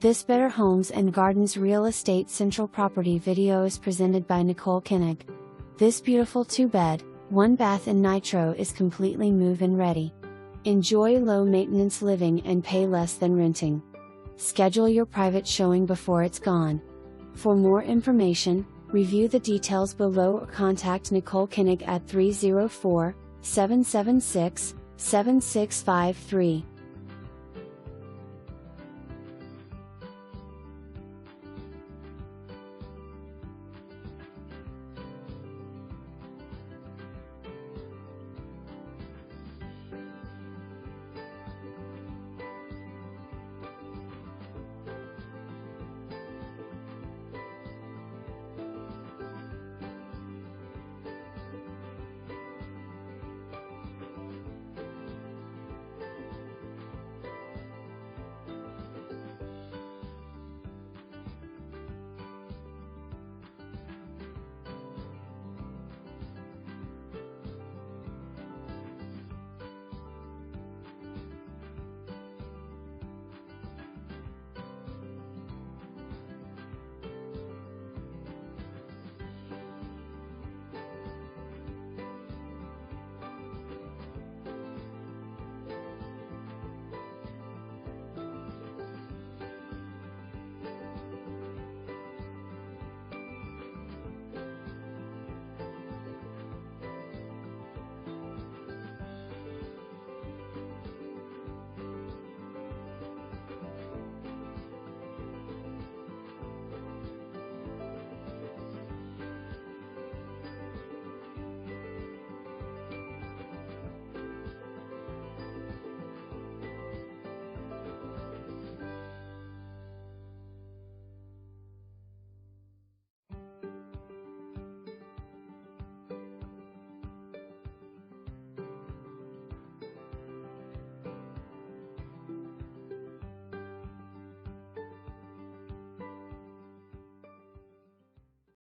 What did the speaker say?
This Better Homes and Gardens Real Estate Central Property video is presented by Nichole Koenig. This beautiful 2-bed, 1-bath in Nitro is completely move-in ready. Enjoy low-maintenance living and pay less than renting. Schedule your private showing before it's gone. For more information, review the details below or contact Nichole Koenig at 304-776-7653.